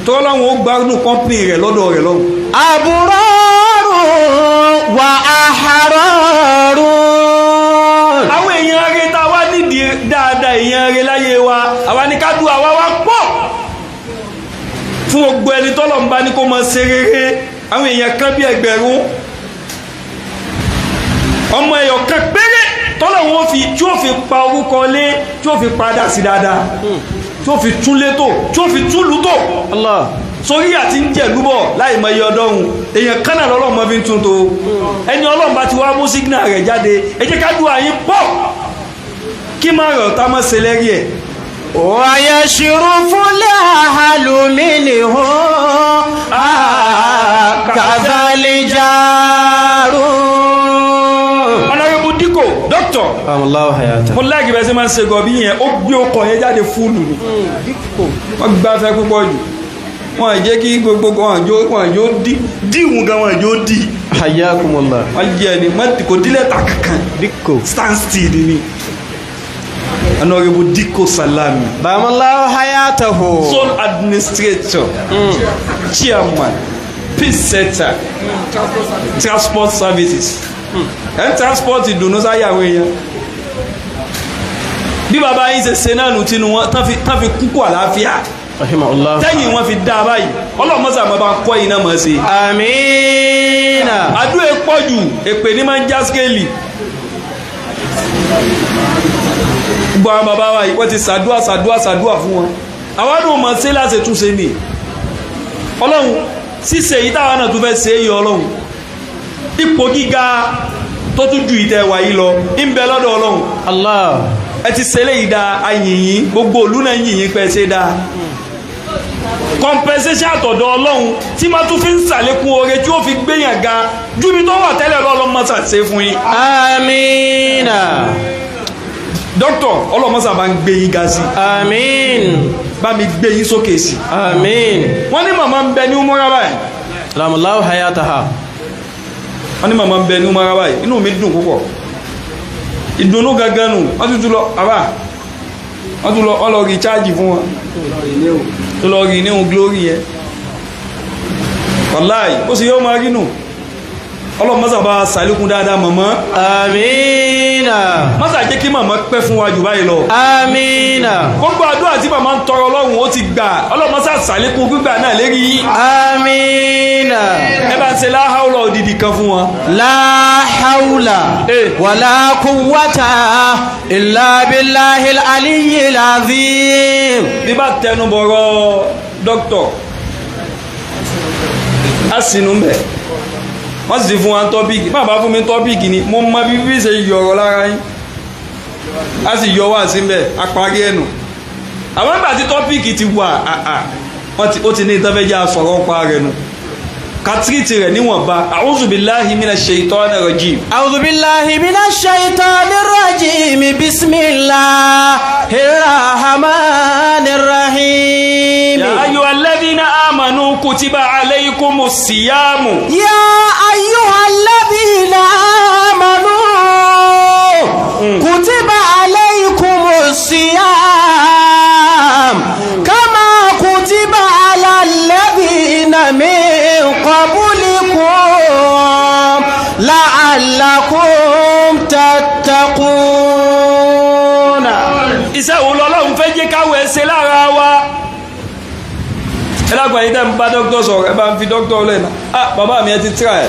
tọ́lọ́run ó gbádùn kọ́mpìnì rẹ̀ lọ́dọ̀ rẹ̀ lọ́wọ́. Aburaru wa ahararu. àwọn èèyàn rẹ̀ tá a wá nídìí dáadáa èèyàn rẹ̀ láyé wa àwa ní ká dùn àwa wá pọ̀ fún gbogbo ẹni tọ́lọ̀ ń bá ní kó máa ṣe rere àwọn èèyàn kan bí ẹgbẹ̀rún ọmọ ẹyọ kan péré tọ́lọ̀ wọn tí ó fi pa orúkọ lé tí ó fi padà sí dáadáa tí ó fi tún létò tí ó fi tún lútò Allah sórí àti ń jẹ lúbọ̀ láì mọ iye ọdọ́run èèyàn kánà lọ́lọ́run mọ́ fi ń tún tó ẹni Ọlọ́run bá ti wá mú sígínà rẹ̀ jáde ẹ jẹ́ ká dùn àyín pọ̀ kí máa rọ̀ tá mọ́ sẹlẹ́rì ẹ̀. wa yashrufu al-ahlu minhu hakadha al-jaru. Honorable Diko dókítọ̀ Allahu hayata. mo láàgì bẹ́ẹ̀ sí máa ń ṣe gọ̀bí yẹn ó gbé ọkọ̀ yẹn jáde fúlù ni wọ́n gbá fẹ́ púpọ̀ jù wọ́n jẹ́ kí gbogbo wọn àjò díhùn gan wọn àjò dí. Hayyakumullah. wọ́n jẹ́ ẹni kò dílẹ̀ ta kankan Diko. stand still ni. Honorable Diko Salami Allahu hayatahu. sole administrator chairman peace center transport services transport ìdùnnú sáyàwó èèyàn bí bàbá yìí ṣe náà nù tinú wọn tán fi kúkú àlàáfíà rahimahullah. tẹ́yìn wọn fi dá báyìí ọlọ́run mọ́sà máa bá kọ́ iná mọ́ sí. amina. àdúrà pọ̀jù èpè ní máa ń já skéèlì. gbọ́ àwọn bàbá wa yìí wọ́n ti ṣàdúà fún wọn. àwọn àdúrà mọ̀ sí láti túnṣe ni. ọlọ́run ṣíṣe yìí táwọn náà tún fẹ́ ṣe é yọ ọlọ́run. ipò gíga tó tún ju ìtẹ̀ wà yìí lọ ń bẹ lọ́dọ̀ ọlọ́run. Allah. ẹ ti ṣe léyìí dáa ayìnyín gbogbo òlú náà yìnyín pẹ́ ṣe dáa. compensation àtọ̀dọ̀ ọlọ́run tí máa tún fi ń ṣàlékún oore tí ó fi gbéyàn ga ju mi tó wà tẹ́lẹ̀ lọ́lọ́run máa ṣàṣe fún yín. amina. dókítà ọlọ́mọ́sà bá ń gbé yín ga sí. amin. bá mi gbé yín sókè sí. amin. wọ́n ní màmá ń bẹ ní umura báyìí. lamulahu hayataha. wọ́n ní màmá ń bẹ ní umura báyìí inú mi dùn púpọ̀ ìdùnnú gangan nù wọ́n tún lọ àbá wọ́n tún lọ wọ́n lọ rí chájì fún wọn tó lọ rí níhun glory yẹn wàláì ó sì yóò máa rí nù ọlọ́mọ́sà bá sàlékún dáadáa màmá. amina. mọ́sà jẹ́ kí màmá pẹ́ fún wa jù báyìí lọ. amina. gbogbo àdúrà tí màmá ń tọrọ ọlọ́run ó ti gbà ọlọ́mọ́sà sàlékún gbígbà náà lérí. amina. ẹ bá ń ṣe láhàúlà òdìdí kan fún wọn. láhàúlà wàlá quwwata illa billahil aliyyil azim. bí bá tẹnu bọ̀rọ̀ dókítọ̀ á sinú mbẹ̀ wọ́n sì ti fún wa tọ́píìkì máa bá fún mi tọ́píìkì ni mo mọ bí bí ṣe yọ̀rọ̀ lára yín a sì yọ wá sí mbẹ̀ apárí ẹnu àwọn ìgbà tí tọ́píìkì ti wà ó ti ní ìtọ́fẹ́jà sọ̀rọ̀ pa rẹ̀ nù katiriti rẹ̀ níwọ̀nba a'udhu billahi minash shaitanir rajim. a'udhu billahi minash shaitanir rajim bismillahir rahmanir rahim. ya ayyuhalladhina amanu kutiba alaykumus siyamu. ya ayyuhalladhina amanu kutiba alaykumus siyam kama kutiba alal ladhina min qablikum la'allakum tattaqun. iṣẹ́ wo lọ́lọ́run fẹ́ jẹ́ káwọ́ ẹsẹ̀ lára wa. ẹ lágbàá yìí tẹ́ ń bá dókítà sọ̀rọ̀ ẹ bá ń fi dókítà lẹ́nu. bàbá mi ẹ ti try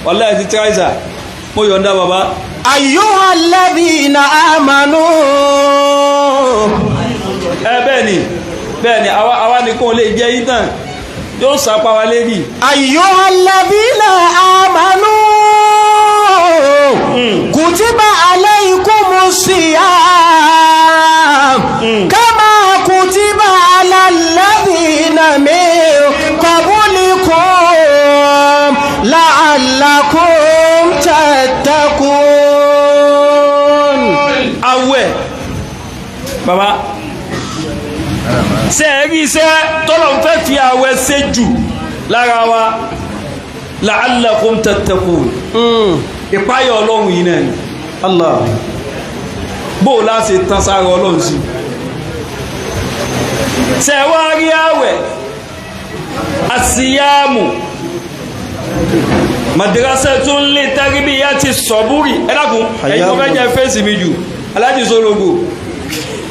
wàlá ẹ ti try sà mo yọ̀ǹda bàbá. ayyuhal ladhina amanu. bẹ́ẹ̀ ni àwa nìkan lè jẹ́ yín tán yóò sapa wa lérí. ayyuhal ladhina amanu kutiba alaykumus siyam kama kutiba alal ladhina min qablikum la'allakum tattaqun. Àwẹ̀ baba ṣe é rí iṣẹ́ tọ́lọ̀ ń fẹ́ fi àwẹ̀ ṣe jù lára wa la'allakum tattaqun. ìpáyọ̀ ọlọ́run yìí náà ni Allah bó o láti tán sára ọlọ́run sí. ṣe wá rí àwẹ̀ àsíyámù madrasatun li tarbiyati saburi ẹ dákun ẹ̀yin tó fẹ́ jẹ́ fèsì mi jù aláàjì sólógbò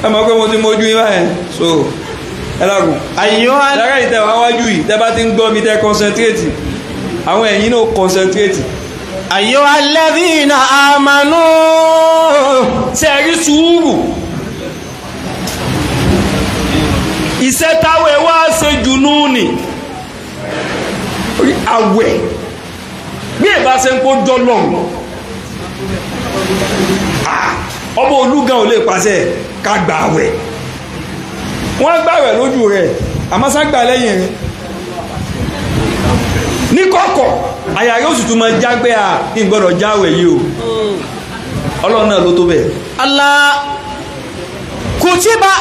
ẹ mọ̀ pé mo ti mójú yín báyẹn so ẹ dákun lára ìtẹ̀wá wájú yìí tẹ́ bá ti ń gbọ́ mi tẹ́ concentrate àwọn ẹ̀yin náà concentrate. ayyuhal ladhina amanu. ṣe rí sùúrù iṣẹ́ táwẹ̀ wá ṣe jùnú ni àwẹ̀ bí ìbá ṣe ń kó jọ lọ́hùn ọmọ olúgan ò lè pàṣẹ ká gba àwẹ̀ wọ́n gbà rẹ̀ lójú rẹ̀ àmọ́sá gbà lẹ́yìn rẹ̀ ní kọ̀kọ̀ àyà yóò sì tún máa jágbé à ní gbọ́dọ̀ jáwẹ̀ yìí o ọlọ́run náà ló tó bẹ̀. Allah kutiba.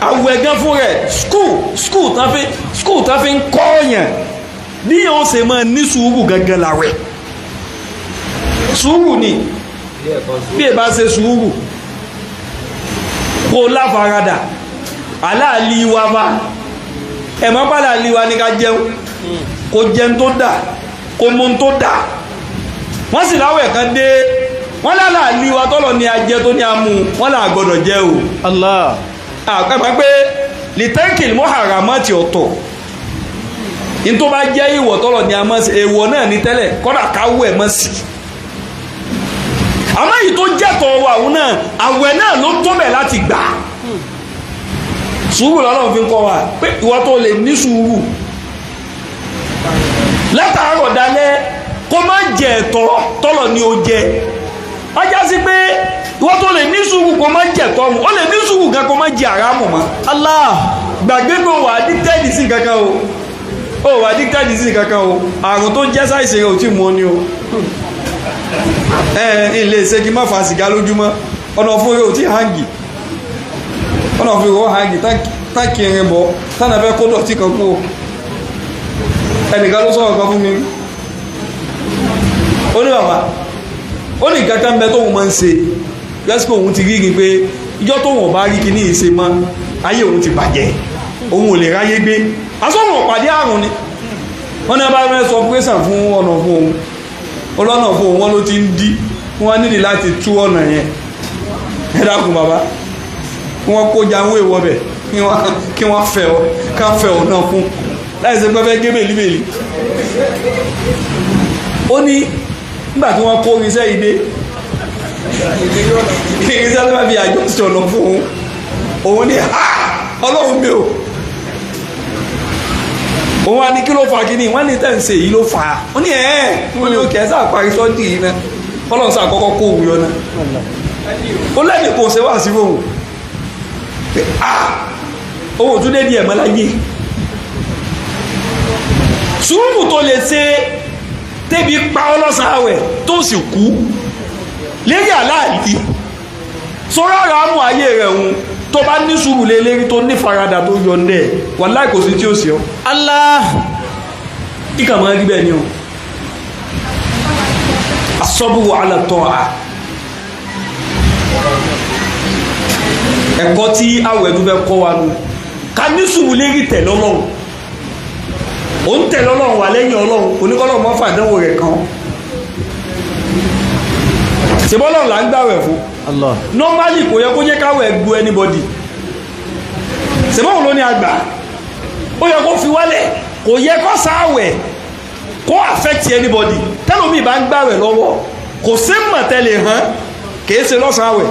àwẹ̀ gan fún rẹ̀ skul tán fi ń kọ́ ọ̀yàn bí yóò ṣe máa ní sùúrù gangan làwẹ̀ sùúrù ni bí ẹ bá ṣe sùúrù kó láfaradà aláàlí wa bá ẹ̀mọ́ bá láàlí wa ní ká jẹun kó jẹun tó dà kó mú tó dà wọ́n sì láwẹ̀ kan dé wọ́n láàlí wa tọ́lọ̀ ní ajẹ́ tó ní amú wọ́n là gbọ́dọ̀ jẹ́ o. Allah àpẹẹmọ́ pé litankil muharramati ọ̀tọ̀ ní tó bá jẹ́ ìwọ̀ tọ́lọ̀ ní a mọ́ sí èèwọ̀ náà ní tẹ́lẹ̀ kọ́dà káwọ́ ẹ̀ mọ́ sí àmọ́ èyí tó jẹ́tọ̀ wà òun náà àwẹ̀ náà ló tó bẹ̀ láti gbà sùúrù lọ́lọ́run fi ń kọ́ wa pé ìwọ tó lè ní sùúrù látàárọ̀ dalẹ́ kó má jẹ ẹ̀tọ́ tọ́lọ̀ ni ó jẹ ọjà sí pé ìwọ tó lè ní sùúrù kó má jẹ ẹ̀tọ́ mu ó lè ní sùúrù gan kó má jẹ àrámù mọ́ Allah gbàgbé pé wà á díktẹ́ẹ̀dì sí kankan o ó wà á díktẹ́ẹ̀dì sí kankan o àrùn tó jẹ́ sáìsì rẹ̀ ò tí mú ọ ní o ilé ìṣègì má fa sìgá lójúmọ́ ọ̀nà fún rẹ̀ ò tí hangi ọ̀nà fún rẹ̀ ó hangi táǹkì irin bọ̀ tánà fẹ́ kó dọ̀tí kan kú ẹnìkan ló sọ̀rọ̀ kan fún mi ó ní bàbá ó ní kankan bẹ tóun máa ń ṣe lásìkò òun ti rí ni pé ìjọ tóun ọba rí kíní ìṣe mọ́ ayé òun ti bàjẹ́ òun ò lè ráyé gbé asọ́run ọ̀pàdé àrùn ni wọ́n ní abáyé sọ pẹ́sàn fún ọ̀nà fún òun ọlọ́nà fún òun wọ́n ló ti ń dí wọ́n nílì láti tú ọ̀nà yẹn ẹ dákun bàbá wọ́n kó jáwé ìwọ́bẹ̀ kí wọ́n fẹ́ ọ̀nà fún láì ṣe pẹ́fẹ́ gé bèlíbèlí ó ní nígbà tí wọ́n kó irinṣẹ́ ìdé irinṣẹ́ tó bá fi àjọ ṣọ̀nà fún òun ní ọlọ́run mi ò òun wá ní kí ló fa kíní wọ́n ní tẹ̀sí èyí ló fà á ó ní wọ́n ní òkè ẹ̀sà àparí sọ́ọ̀dì yìí náà ọlọ́run sá àkọ́kọ́ kó òun yọ náà ó lẹ́nu kò ṣe wá sí òun owó tún dé díẹ̀ mọ́ láyé sùúrù tó lè ṣe tẹ́bi pa ọlọ́sàn àwẹ̀ tó sì kú lérí àláàlì sọ́rọ̀ ara mú ayé rẹ̀ hun tó bá ní sùúrù lé lérí tó ní faradà tó yọ ní ẹ̀ wàláhì kò sí tí ó sì ọ́ Allah kíkà máa rí bẹ́ẹ̀ ni o asọ́bùwò alàtọ̀ à ẹ̀kọ́ tí àwẹ̀ tó fẹ́ kọ́ wa nù ká ní sùúrù lérí tẹ̀ lọ́lọ́run ó ń tẹ̀lé ọlọ́run wà lẹ́yìn ọlọ́run oníkọ́lọ́ mọ́ fàdánwò rẹ̀ kan ṣebọ́lọ́run là ń gbàwẹ̀ fún Allah normally kò yẹ kó jẹ́ káwẹ̀ gbó anybody ṣebọ́lọ́run ló ní àgbà ó yẹ kó fi wálẹ̀ kò yẹ kó sáwẹ̀ kó affect anybody tẹ́lómi bá ń gbàwẹ̀ lọ́wọ́ kò sí mọ̀tẹ́lẹ̀ hàn kìí ṣe lọ́sàn-áwẹ̀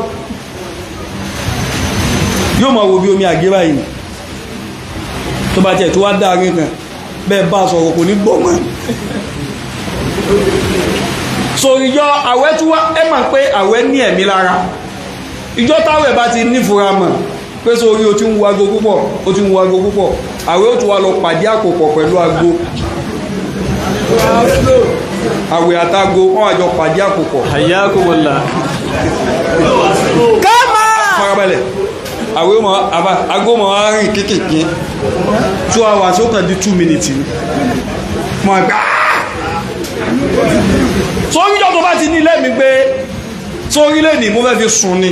yóò máa wo bí omi àgé báyìí tó bá tiẹ̀ tó wá dáa rí kan bẹ́ẹ̀ bá sọ̀rọ̀ kò ní gbọ́mọ̀ so ìjọ àwẹ̀ tí wá ẹ mọ̀ pé àwẹ̀ ní ẹ̀mí lára ìjọ táwẹ̀ bá ti nífura mọ̀ pé sórí o ti ń wo ago púpọ̀ àwẹ̀ ó tún wá lọ pàdé àpòpọ̀ pẹ̀lú ago àwẹ̀ àtago wọ́n àjọ pàdé àpòpọ̀ hayyakumullah kámá farabalẹ̀ àwẹ̀ ago mọ̀ wá rìn kékèké 2 hours ó kàn di 2 minutes mọ̀ gbá sórí ìjọ tó bá ti ní lẹ́mi pé sórí lè ní mo fẹ́ fi sùn ni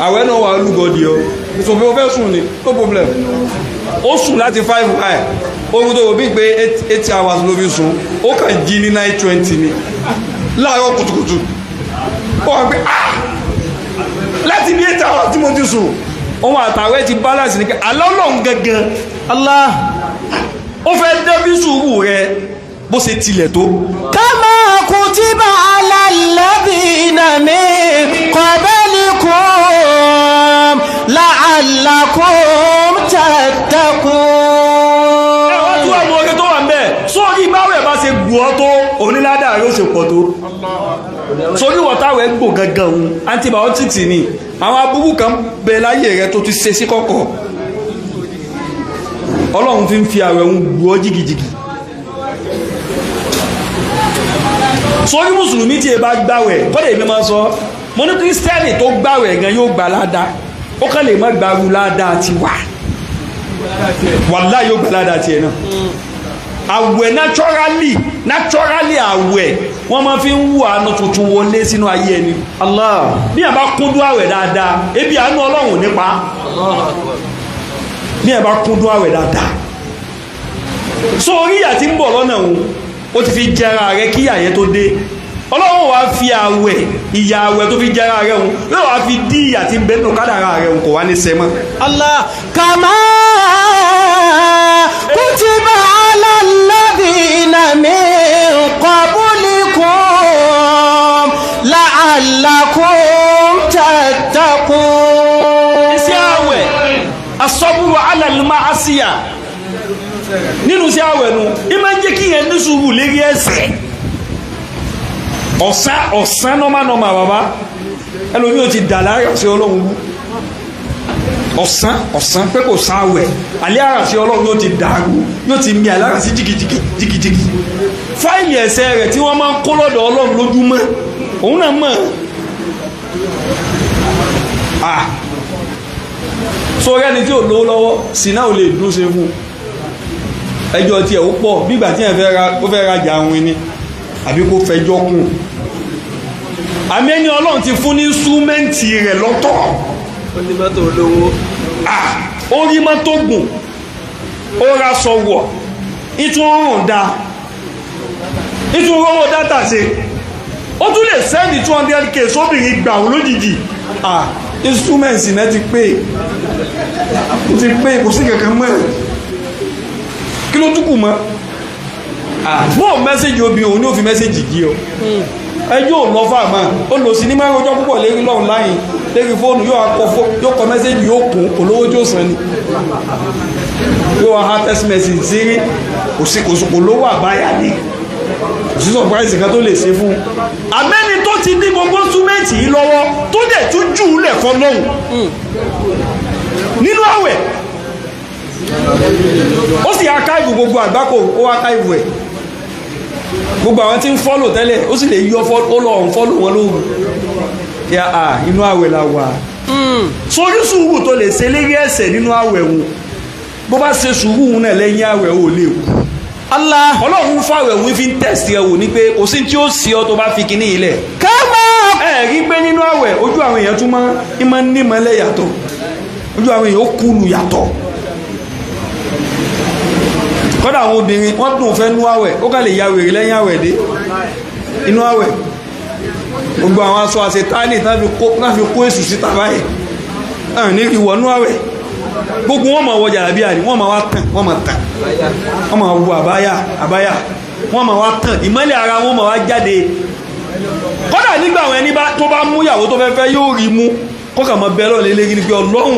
àwẹ̀ náà wà lúgọ́dì ọ ìsòfin o fẹ́ sùn ni no problem ó sùn láti 5 high ohun tó bí pé 8 hours ló fi sùn ó kàn jí ní 9:20 ni láàárọ̀ kùtùkùtù ó wà pé láti bí 8 hours tí mo ti sùn ohun àtàwẹ̀ ti balance ní pé alọ́lọ́run gangan Allah ó fẹ́ dẹ́bí sùúrù rẹ bó ṣe tilẹ̀ tó. kama kutiba ala alladhina min qablikum la'allakum tattaqun. ẹ wá tún àwọn orin tó wà ń bẹ̀ sórí báwẹ̀ bá ṣe gbọ́ tó onílàdà yóò ṣe pọ̀ tó sórí wọ́táwẹ̀ gbò gangan òun antibiotics ni àwọn aburú kan bẹ láyé rẹ tó ti ṣe sí kọ̀kọ̀ ọlọ́run fi ń fi àwẹ̀ ń gbọ́ jìgìjìgì sórí mùsùlùmí tí ẹ bá gbàwẹ̀ kọ́dẹ̀ èmi máa sọ mo ní kírísítẹ́nì tó gbàwẹ̀ gan yóò gbà ládàá ó kàn lè má gbàrú ládàá ti wà wàláhì yóò gbà ládàá tiẹ̀ náà àwẹ̀ naturally àwẹ̀ wọ́n máa fi ń wú àánú tuntun wọlé sínú ayé ẹni Allah bí ẹ bá kúndùn àwẹ̀ dáadáa ebi àánú ọlọ́run nípa bí ẹ bá kúndùn àwẹ̀ dáadáa so orí ìyà tí ń bọ̀ lọ́nà òun ó ti fi jẹra rẹ kí àyẹ tó dé ọlọ́run wá fi àwẹ̀ ìyà àwẹ̀ tó fi jẹ́ra rẹ̀ wọn yóò wá fi dí ìyà tí ń bẹ nínú kádàrá rẹ̀ wọn kò wá ní sẹ́mọ́. Allah kama kutiba ala alladhina min qablikum la'allakum tattaqun. iṣẹ́ àwẹ̀ asọ́bùrù ala al-ma'asiya nínú iṣẹ́ àwẹ̀ nu ìmọ̀ ń jẹ́ kí yẹn ní sùúrù lérí ẹ̀ṣẹ̀ ọ̀sán nọ́mà bàbá ẹlòmí ò ti dà lára sí ọlọ́run wú ọ̀sán pé kò sáwẹ̀ alẹ́ ara sí ọlọ́run yóò ti dàrú yóò ti mi àlára sí jìgìjìgì fáìlì ẹ̀ṣẹ̀ rẹ̀ tí wọ́n máa ń kó lọ́dọ̀ ọlọ́run lójúmọ́ òun náà mọ̀ so rẹ́ni tí ò lówó lọ́wọ́ sí náà ò lè dúró ṣe fún ẹjọ́ tí ẹ̀ ó pọ̀ bígbà tí ẹ̀ fẹ́ rajà àwọn ẹni àbí kó fẹjọ́ kún àmì ẹni ọlọ́run ti fún ní súmẹ́ǹtì rẹ̀ lọ́tọ̀ ó ní mọ́tò olówó ó rí mọ́tò gùn ó ra sọ̀wọ̀ ìtún ọ̀rùn dá ìtún owó dátà ṣe ó tún lè sẹ́ndì 200k sóbìnrin gbà ó lójijì instruments náà ti pé kò sí kankan mọ́ kí ló túkù mọ́ bó mẹ́sẹ̀jì obìnrin òun ní ó fi mẹ́sẹ̀jì jí ọ ẹjọ́ lọ fàmà ó lò sí ní máa ń rọjọ́ púpọ̀ lérí lọ́run láyìn lérí fóònù yóò kọ mẹ́sẹ̀jì yóò kún olówó tí ó san ni yóò wá text message sí kò lówó àbáyà ní òsì surprise kan tó lè ṣe fún abẹ́ni tó ti ní gbogbo súnmẹ́ǹtì yìí lọ́wọ́ tó dẹ̀ tún jù ú lẹ̀ fọ́ lọ́hùn nínú àwẹ̀ ó sì archive gbogbo àgbákò ó archive ẹ̀ gbogbo àwọn tí ń fọ́lò tẹ́lẹ̀ ó sì lè yọ ọlọ́run fọ́lò wọn lóhùn yà á inú àwẹ̀ la wà sórí sùúrù tó lè ṣe lérí ẹ̀ṣẹ̀ nínú àwẹ̀ wọn bó bá ṣe sùúrù náà lẹ́yìn àwẹ̀ ò lè wù Allah ọlọ́run fàwẹ̀ wọn fi ń tẹ̀sí ẹ̀ wò ní pé kò sí tí ó sí ọ tó bá fi kíní ilẹ̀ kama rí pé nínú àwẹ̀ ojú àwọn èèyàn tún máa ń ní mọ́lẹ̀ yàtọ̀ ojú àwọn èèyàn ó kúlù yàtọ̀ kọ́dà àwọn obìnrin wọ́n dùn fẹ́ nú àwẹ̀ ó kà lè ya wèrè lẹ́yìn àwẹ̀ dé inú àwẹ̀ gbogbo àwọn aṣọ àṣetáàlì náà fi kó èsù síta báyìí ní ìwọ̀ nú àwẹ̀ gbogbo wọn máa wọ jàlábíà ni wọ́n máa wá tàn wọ́n máa tàn wọ́n máa wo àbáyà wọ́n máa wá tàn ìmọ́lẹ̀ ara wọn máa wá jáde kọ́dà nígbà àwọn ẹni tó bá mú ìyàwó tó fẹ́ yóò rí mú kọ́kà máa bẹ́ lọ́ọ̀ lélẹ́gí ni pé ọlọ́run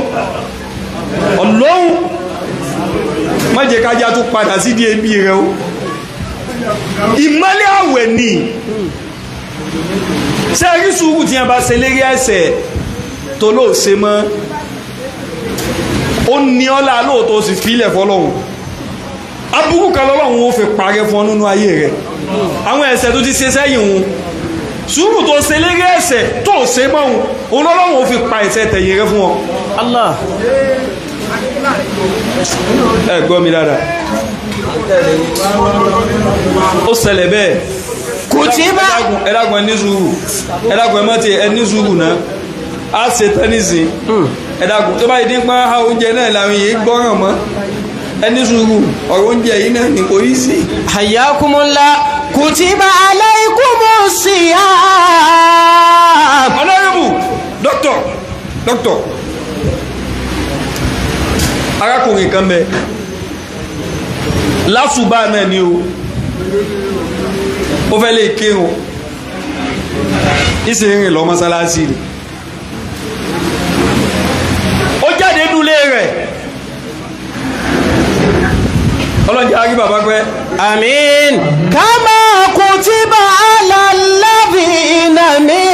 má jẹ́ kájá tó padà sí di ebi rẹ̀ o ìmọ́lẹ̀ àwẹ̀ ni ṣe rí sùúrù tí a bá ṣe lérí ẹ̀ṣẹ̀ tó lóò ṣe mọ́ ó ní ọ́lá lóòótọ́ sì fílẹ̀ fọ́lọ́hun abúrú kan lọ́lọ́hun ó fi parẹ́ fún nínú ayé rẹ̀ àwọn ẹ̀ṣẹ̀ tó ti ṣe sẹ́yìn wọn sùúrù tó ṣe lérí ẹ̀ṣẹ̀ tó ṣe mọ́ òun lọ́lọ́hun ó fi pa ẹ̀ṣẹ̀ tẹ̀yìn rẹ̀ fún ọ. Allah ẹ gbọ́ mi dáadáa ó ṣẹlẹ̀ bẹ́ẹ̀ kutiba ẹ̀dàgbọ́n ní sùúrù ẹ̀dàgbọ́n mọ́tì ẹ̀ ní sùúrù náà á ṣe tẹ́nìsì ẹ̀dàgbọ́n tó bá yìí dín pọ́n ha oúnjẹ náà làwọn èyí gbọ́ràn mọ́ ẹ̀ ní sùúrù ọ̀rọ̀ oúnjẹ yìí náà ní kò yí sí. hayyakumullah kutiba alaykumus siyam. honorable doctor arákùnrin kan bẹ lásùbà náà ni o ó fẹ́ lè kírun ìsìnrìn lọ mọ́sálásí rẹ̀ ó jáde dúlé rẹ̀ ọlọ́njẹ́ arí bàbá pẹ́ àmín kama kutiba ala alladhina min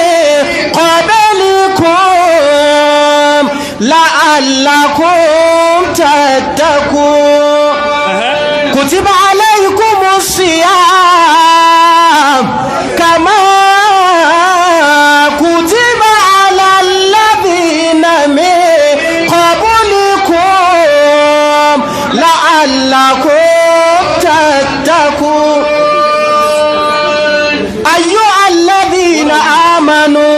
qablikum la'allakum tattaqun kutiba alaykumus siyam kama kutiba ala alladhina min qablikum la'allakum tattaqun ayyuhal ladhina amanu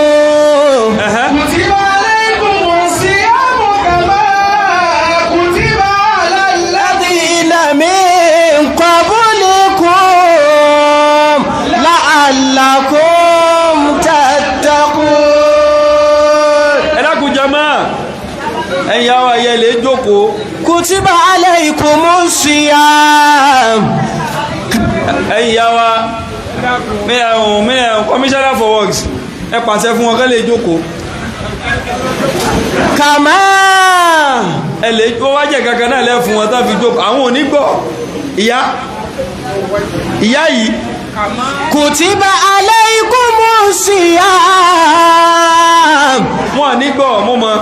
kutiba alaykumus siyam. ẹ̀yin ìyá wa mẹ́rin commissioner for works ẹ pàṣẹ fún wọn kẹ́ lè jókòó. kàmá. ẹ lè ó wá jẹ́ kankan náà lẹ́ fún wọn tán fi jókòó àwọn ò ní gbọ́ ìyá yìí. kutiba alaykumus siyam. wọn ò ní gbọ́ mo mọ.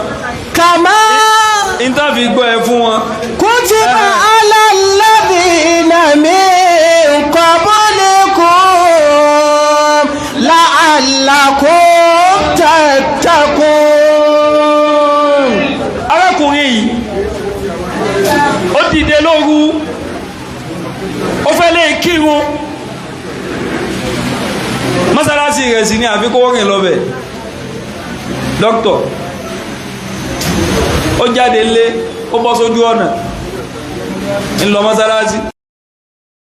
kàmá. ìtàn fi gbọ́ ẹ fún wọn. kutiba alal ladhina min qablikum la'allakum tattaqun. arákùnrin yìí ó dìde lóru ó fẹ́ lè kírun mọ́sálásí rẹ̀ sí ní àfikún rìn lọ́bẹ̀ dókítọ̀ ó jáde lé ó bọ́ sójú ọ̀nà ń lọ mọ́sálásí